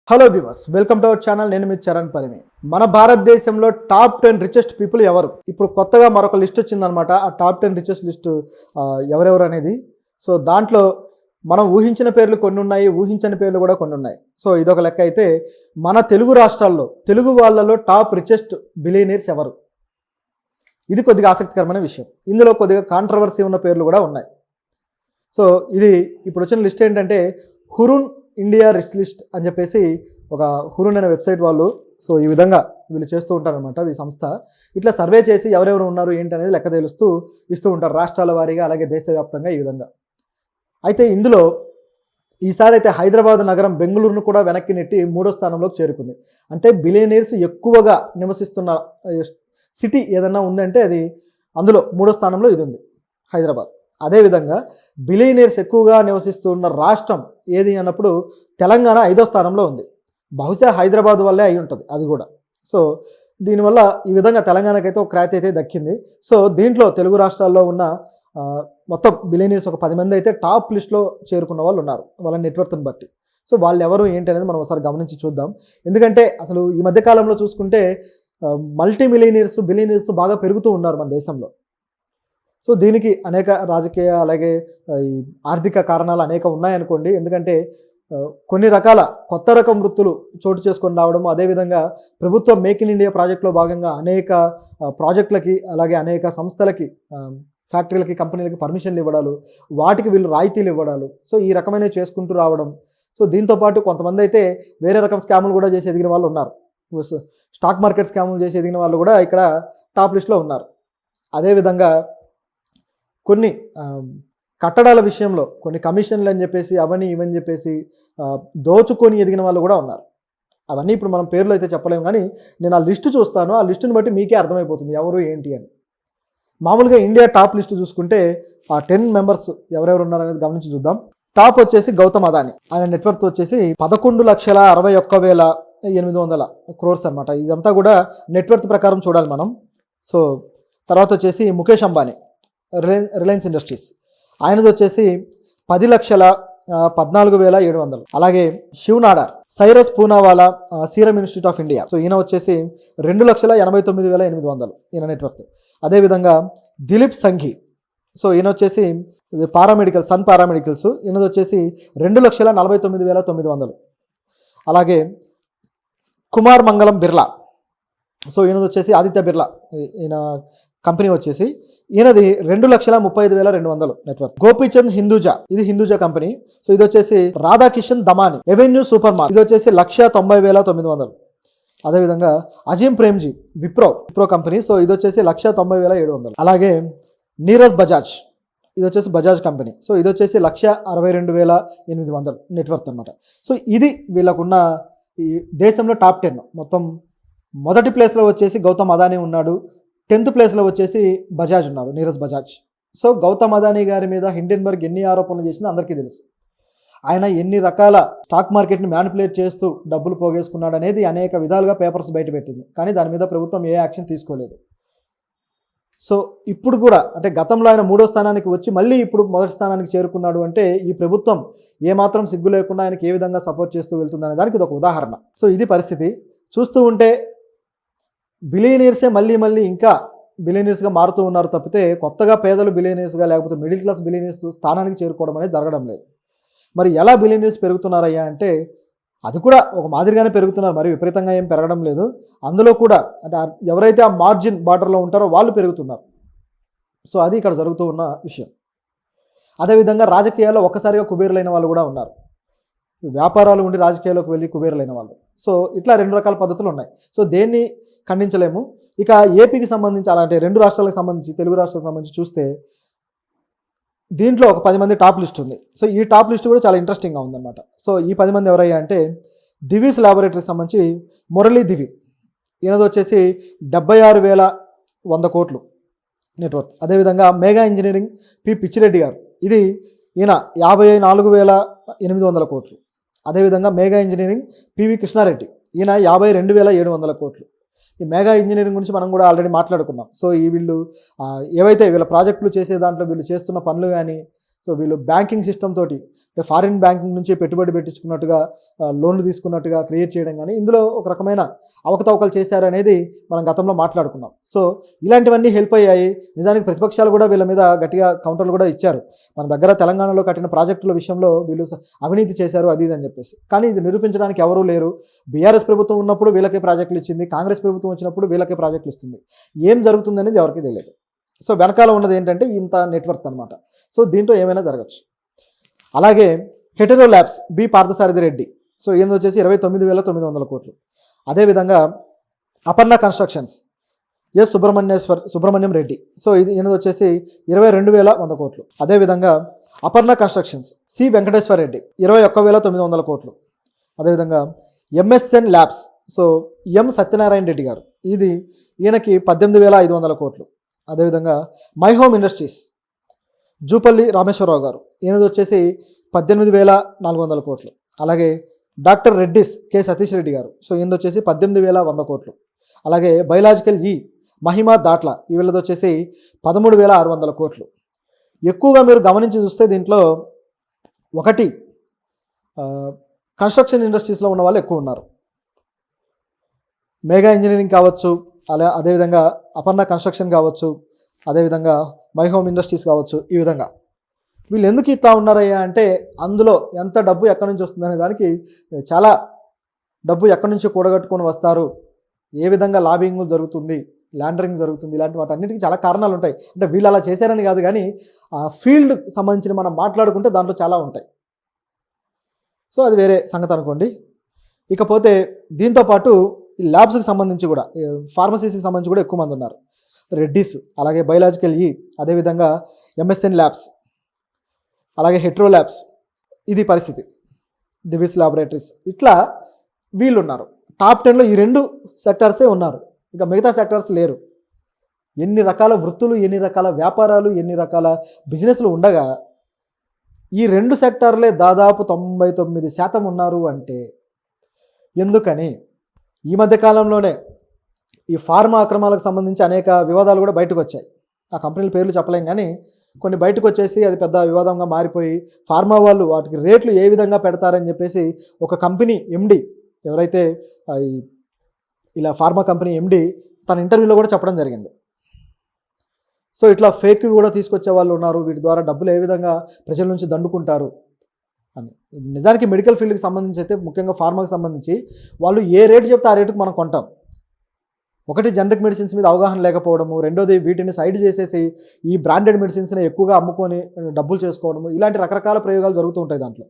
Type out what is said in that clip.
Hello viewers, welcome to our channel. నేను మీ చరణ్ పరిమి. మన భారతదేశంలో టాప్ 10 రిచెస్ట్ పీపుల్ ఎవరు? ఇప్పుడు కొత్తగా మరొక లిస్ట్ వచ్చిందనమాట. ఆ టాప్ 10 రిచెస్ట్ లిస్ట్ ఎవరెవరు అనేది. సో దాంట్లో మనం ఊహించిన పేర్లు కొన్ని ఉన్నాయి, ఊహించని పేర్లు కూడా కొన్ని ఉన్నాయి. సో ఇదొక లెక్క అయితే, మన తెలుగు రాష్ట్రాల్లో తెలుగు వాళ్ళలో టాప్ రిచెస్ట్ బిలియనీర్స్ ఎవరు? ఇది కొద్దిగా ఆసక్తికరమైన విషయం. ఇందులో కొద్దిగా కాంట్రవర్సీ ఉన్న పేర్లు కూడా ఉన్నాయి. సో ఇది ఇప్పుడు వచ్చిన లిస్ట్ ఏంటంటే హురున్ ఇండియా రిచ్ లిస్ట్ అని చెప్పేసి ఒక హురున్ అనే వెబ్సైట్ వాళ్ళు సో ఈ విధంగా వీళ్ళు చేస్తూ ఉంటారనమాట. ఈ సంస్థ ఇట్లా సర్వే చేసి ఎవరెవరు ఉన్నారు ఏంటి అనేది లెక్క తెలుస్తూ ఇస్తూ ఉంటారు రాష్ట్రాల వారీగా, అలాగే దేశవ్యాప్తంగా ఈ విధంగా. అయితే ఇందులో ఈసారి అయితే హైదరాబాద్ నగరం బెంగళూరును కూడా వెనక్కి నెట్టి 3వ స్థానంలోకి చేరుకుంది. అంటే బిలియనీర్స్ ఎక్కువగా నివసిస్తున్న సిటీ ఏదన్నా ఉందంటే అది అందులో 3వ స్థానంలో ఇది ఉంది, హైదరాబాద్. అదేవిధంగా బిలియనీర్స్ ఎక్కువగా నివసిస్తున్న రాష్ట్రం ఏది అన్నప్పుడు తెలంగాణ 5వ స్థానంలో ఉంది. బహుశా హైదరాబాద్ వల్లే అయి ఉంటుంది అది కూడా. సో దీనివల్ల ఈ విధంగా తెలంగాణకైతే ఒక ఖ్యాతి అయితే దక్కింది. సో దీంట్లో తెలుగు రాష్ట్రాల్లో ఉన్న మొత్తం బిలియనీర్స్ ఒక 10 మంది అయితే టాప్ లిస్ట్లో చేరుకున్న వాళ్ళు ఉన్నారు, వాళ్ళ నెట్వర్క్ని బట్టి. సో వాళ్ళు ఎవరు ఏంటి అనేది మనం ఒకసారి గమనించి చూద్దాం. ఎందుకంటే అసలు ఈ మధ్యకాలంలో చూసుకుంటే మల్టీ మిలియనీర్స్ బిలియనీర్స్ బాగా పెరుగుతూ ఉన్నారు మన దేశంలో. సో దీనికి అనేక రాజకీయ అలాగే ఈ ఆర్థిక కారణాలు అనేక ఉన్నాయనుకోండి. ఎందుకంటే కొన్ని రకాల కొత్త రకం వృత్తులు చోటు చేసుకొని రావడం, అదేవిధంగా ప్రభుత్వం మేక్ ఇన్ ఇండియా ప్రాజెక్టులో భాగంగా అనేక ప్రాజెక్టులకి అలాగే అనేక సంస్థలకి, ఫ్యాక్టరీలకి, కంపెనీలకి పర్మిషన్లు ఇవ్వడాలు, వాటికి వీళ్ళు రాయితీలు ఇవ్వడాలు, సో ఈ రకమైనవి చేసుకుంటూ రావడం. సో దీంతోపాటు కొంతమంది అయితే వేరే రకం స్కాములు కూడా చేసి ఎదిగిన వాళ్ళు ఉన్నారు. స్టాక్ మార్కెట్ స్కాములు చేసి ఎదిగిన వాళ్ళు కూడా ఇక్కడ టాప్ లిస్ట్లో ఉన్నారు. అదేవిధంగా కొన్ని కట్టడాల విషయంలో కొన్ని కమిషన్లు అని చెప్పేసి అవన్నీ ఇవని చెప్పేసి దోచుకొని ఎదిగిన వాళ్ళు కూడా ఉన్నారు. అవన్నీ ఇప్పుడు మనం పేర్లు అయితే చెప్పలేము, కానీ నేను ఆ లిస్టు చూస్తాను, ఆ లిస్టుని బట్టి మీకే అర్థమైపోతుంది ఎవరు ఏంటి అని. మామూలుగా ఇండియా టాప్ లిస్టు చూసుకుంటే ఆ 10 మెంబర్స్ ఎవరెవరు ఉన్నారనేది గమనించి చూద్దాం. టాప్ వచ్చేసి గౌతమ్ అదాని, ఆయన నెట్వర్క్ వచ్చేసి 11,61,800 crores అనమాట. ఇదంతా కూడా నెట్వర్క్ ప్రకారం చూడాలి మనం. సో తర్వాత వచ్చేసి ముఖేష్ అంబానీ, రిలయన్స్ ఇండస్ట్రీస్, ఆయనది వచ్చేసి 10,14,700. అలాగే Shiv Nadar, Cyrus Poonawalla, serum institute of India, so ఈయన వచ్చేసి 2,89,800 ఈయన నెట్వర్క్. అదేవిధంగా దిలీప్ సంఘీ, సో ఈయన వచ్చేసి సన్ పారామెడికల్స్, ఈయనది వచ్చేసి 2,49,900. అలాగే కుమార్ మంగళం బిర్లా, సో ఈయనది వచ్చేసి ఆదిత్య బిర్లా, ఈయన కంపెనీ వచ్చేసి ఈయనది 2,35,200 నెట్వర్క్. గోపీచంద్ హిందూజా, ఇది హిందూజా కంపెనీ, సో ఇది వచ్చేసి Radhakishan Damani, avenue super mart, ఇది వచ్చేసి 1,90,900. అదేవిధంగా అజీం ప్రేమ్జీ, విప్రో కంపెనీ, సో ఇది వచ్చేసి 1,90,700. అలాగే నీరజ్ బజాజ్, ఇది వచ్చేసి బజాజ్ కంపెనీ, సో ఇది వచ్చేసి 1,62,800 నెట్వర్క్ అనమాట. సో ఇది వీళ్ళకున్న ఈ దేశంలో టాప్ 10. మొత్తం మొదటి ప్లేస్లో వచ్చేసి గౌతమ్ అదానీ ఉన్నాడు, 10th ప్లేస్లో వచ్చేసి బజాజ్ ఉన్నాడు, నీరజ్ బజాజ్. సో గౌతమ్ అదానీ గారి మీద హిండెన్బర్గ్ ఎన్ని ఆరోపణలు చేసిందో అందరికీ తెలుసు. ఆయన ఎన్ని రకాల స్టాక్ మార్కెట్ని మ్యానిపులేట్ చేస్తూ డబ్బులు పోగేసుకున్నాడు అనేది అనేక విధాలుగా పేపర్స్ బయటపెట్టింది, కానీ దాని మీద ప్రభుత్వం ఏ యాక్షన్ తీసుకోలేదు. సో ఇప్పుడు కూడా అంటే గతంలో ఆయన 3వ స్థానానికి వచ్చి మళ్ళీ ఇప్పుడు మొదటి స్థానానికి చేరుకున్నాడు అంటే ఈ ప్రభుత్వం ఏమాత్రం సిగ్గు లేకుండా ఆయనకి ఏ విధంగా సపోర్ట్ చేస్తూ వెళ్తుందనే దానికి ఇది ఒక ఉదాహరణ. సో ఇది పరిస్థితి. చూస్తూ ఉంటే బిలియనీర్సే మళ్ళీ ఇంకా బిలియనీర్స్గా మారుతూ ఉన్నారు తప్పితే కొత్తగా పేదలు బిలియనీర్స్గా లేకపోతే మిడిల్ క్లాస్ బిలియనీర్స్ స్థానానికి చేరుకోవడం అనేది జరగడం లేదు. మరి ఎలా బిలియనీర్స్ పెరుగుతున్నారయ్యా అంటే అది కూడా ఒక మాదిరిగానే పెరుగుతున్నారు, మరి విపరీతంగా ఏం పెరగడం లేదు. అందులో కూడా అంటే ఎవరైతే ఆ మార్జిన్ బార్డర్లో ఉంటారో వాళ్ళు పెరుగుతున్నారు. సో అది ఇక్కడ జరుగుతూ ఉన్న విషయం. అదేవిధంగా రాజకీయాల్లో ఒక్కసారిగా కుబేరులైన వాళ్ళు కూడా ఉన్నారు, వ్యాపారాలు ఉండి రాజకీయాల్లోకి వెళ్ళి కుబేరులైన వాళ్ళు. సో ఇట్లా 2 రకాల పద్ధతులు ఉన్నాయి. సో దేన్ని ఖండించలేము. ఇక ఏపీకి సంబంధించి అలాంటి 2 రాష్ట్రాలకు సంబంధించి, తెలుగు రాష్ట్రాలకు సంబంధించి చూస్తే దీంట్లో ఒక 10 మంది టాప్ లిస్ట్ ఉంది. సో ఈ టాప్ లిస్ట్ కూడా చాలా ఇంట్రెస్టింగ్గా ఉందన్నమాట. సో ఈ 10 మంది ఎవరయ్యా అంటే దివీస్ ల్యాబొరేటరీకి సంబంధించి మురళీ దివి, ఈయనది వచ్చేసి 76,100 కోట్లు నెట్వర్క్. అదేవిధంగా మేఘా ఇంజనీరింగ్ పిచ్చిరెడ్డి గారు, ఇది ఈయన 54,800 కోట్లు. అదేవిధంగా మేఘా ఇంజనీరింగ్ పివి కృష్ణారెడ్డి, ఈయన 52,700 కోట్లు. ఈ మేఘా ఇంజనీరింగ్ గురించి మనం కూడా ఆల్రెడీ మాట్లాడుకున్నాం. సో ఈ వీళ్ళు ఏవైతే వీళ్ళ ప్రాజెక్టులు చేసే దాంట్లో వీళ్ళు చేస్తున్న పనులు కానీ సో వీళ్ళు బ్యాంకింగ్ సిస్టమ్ తోటి అంటే ఫారిన్ బ్యాంకింగ్ నుంచి పెట్టుబడి పెట్టించుకున్నట్టుగా లోన్లు తీసుకున్నట్టుగా క్రియేట్ చేయడం కానీ ఇందులో ఒక రకమైన అవకతవకలు చేశారు అనేది మనం గతంలో మాట్లాడుకున్నాం. సో ఇలాంటివన్నీ హెల్ప్ అయ్యాయి. నిజానికి ప్రతిపక్షాలు కూడా వీళ్ళ మీద గట్టిగా కౌంటర్లు కూడా ఇచ్చారు. మన దగ్గర తెలంగాణలో కట్టిన ప్రాజెక్టుల విషయంలో వీళ్ళు అవినీతి చేశారు అది ఇది అని చెప్పేసి. కానీ ఇది నిరూపించడానికి ఎవరూ లేరు. బీఆర్ఎస్ ప్రభుత్వం ఉన్నప్పుడు వీళ్ళకే ప్రాజెక్టులు ఇచ్చింది, కాంగ్రెస్ ప్రభుత్వం వచ్చినప్పుడు వీళ్ళకే ప్రాజెక్టులు ఇస్తుంది. ఏం జరుగుతుంది అనేది ఎవరికీ తెలియదు. సో వెనకాల ఉన్నది ఏంటంటే ఇంత నెట్వర్క్ అనమాట. సో దీంట్లో ఏమైనా జరగచ్చు. అలాగే Hetero labs B Parthasaradhi Reddy, so ఈయన వచ్చేసి 29,900 కోట్లు. అదేవిధంగా Aparna constructions S Subrahmanyam Reddy, so ఈయన వచ్చేసి 22,100 కోట్లు. అదేవిధంగా అపర్ణ కన్స్ట్రక్షన్స్ సి వెంకటేశ్వర రెడ్డి 21,900 కోట్లు. అదేవిధంగా MSN labs, so M Satyanarayana Reddy garu, ఈయనకి 18,500 కోట్లు. అదేవిధంగా my home industries Jupalli Rameshwar Rao garu, ఈయనది వచ్చేసి 18,400 కోట్లు. అలాగే doctor Reddy's K Satish Reddy garu, so ఈయనది వచ్చేసి 18,100 కోట్లు. అలాగే బయలాజికల్ మహిమా దాట్ల వీళ్ళది వచ్చేసి 13,600 కోట్లు. ఎక్కువగా మీరు గమనించి చూస్తే దీంట్లో ఒకటి కన్స్ట్రక్షన్ ఇండస్ట్రీస్లో ఉన్న వాళ్ళు ఎక్కువ ఉన్నారు. మెగా ఇంజనీరింగ్ కావచ్చు, అదేవిధంగా అపర్ణ కన్స్ట్రక్షన్ కావచ్చు, అదేవిధంగా మై హోమ్ ఇండస్ట్రీస్ కావచ్చు. ఈ విధంగా వీళ్ళు ఎందుకు ఇట్లా ఉన్నారయ్యా అంటే అందులో ఎంత డబ్బు ఎక్కడి నుంచి వస్తుందనే దానికి చాలా డబ్బు ఎక్కడి నుంచి కూడగట్టుకొని వస్తారు, ఏ విధంగా లాబింగ్ జరుగుతుంది, ల్యాండరింగ్ జరుగుతుంది, ఇలాంటి వాటన్నిటికీ చాలా కారణాలు ఉంటాయి. అంటే వీళ్ళు అలా చేశారని కాదు, కానీ ఆ ఫీల్డ్ సంబంధించిన మనం మాట్లాడుకుంటే దాంట్లో చాలా ఉంటాయి. సో అది వేరే సంగతి అనుకోండి. ఇకపోతే దీంతోపాటు ఈ ల్యాబ్స్కి సంబంధించి కూడా ఫార్మసీస్కి సంబంధించి కూడా ఎక్కువ మంది ఉన్నారు. రెడ్డిస్, అలాగే బయలాజికల్ అదేవిధంగా ఎంఎస్ఎన్ ల్యాబ్స్, అలాగే హెట్రో ల్యాబ్స్, ఇది పరిస్థితి. దివిస్ ల్యాబొరేటరీస్, ఇట్లా వీళ్ళు ఉన్నారు. టాప్ 10లో ఈ 2 సెక్టార్సే ఉన్నారు, ఇక మిగతా సెక్టార్స్ లేరు. ఎన్ని రకాల వృత్తులు, ఎన్ని రకాల వ్యాపారాలు, ఎన్ని రకాల బిజినెస్లు ఉండగా ఈ 2 సెక్టార్లే దాదాపు 99% ఉన్నారు అంటే ఎందుకని? ఈ మధ్యకాలంలోనే ఈ ఫార్మా అక్రమాలకు సంబంధించి అనేక వివాదాలు కూడా బయటకు వచ్చాయి. ఆ కంపెనీల పేర్లు చెప్పలేం, కానీ కొన్ని బయటకు వచ్చేసి అది పెద్ద వివాదంగా మారిపోయి ఫార్మా వాళ్ళు వాటికి రేట్లు ఏ విధంగా పెడతారని చెప్పేసి ఒక కంపెనీ ఎండి, ఎవరైతే ఇలా ఫార్మా కంపెనీ ఎండి తన ఇంటర్వ్యూలో కూడా చెప్పడం జరిగింది. సో ఇట్లా ఫేక్ కూడా తీసుకొచ్చే వాళ్ళు ఉన్నారు, వీటి ద్వారా డబ్బులు ఏ విధంగా ప్రజల నుంచి దండుకుంటారు అని. నిజానికి మెడికల్ ఫీల్డ్కి సంబంధించి అయితే, ముఖ్యంగా ఫార్మాకి సంబంధించి వాళ్ళు ఏ రేటు చెప్తే ఆ రేటుకు మనం కొంటాం. ఒకటి జనరిక్ మెడిసిన్స్ మీద అవగాహన లేకపోవడము, రెండోది వీటిని సైడ్ చేసేసి ఈ బ్రాండెడ్ మెడిసిన్స్ని ఎక్కువగా అమ్ముకొని డబ్బులు చేసుకోవడము, ఇలాంటి రకరకాల ప్రయోగాలు జరుగుతూ ఉంటాయి దాంట్లో.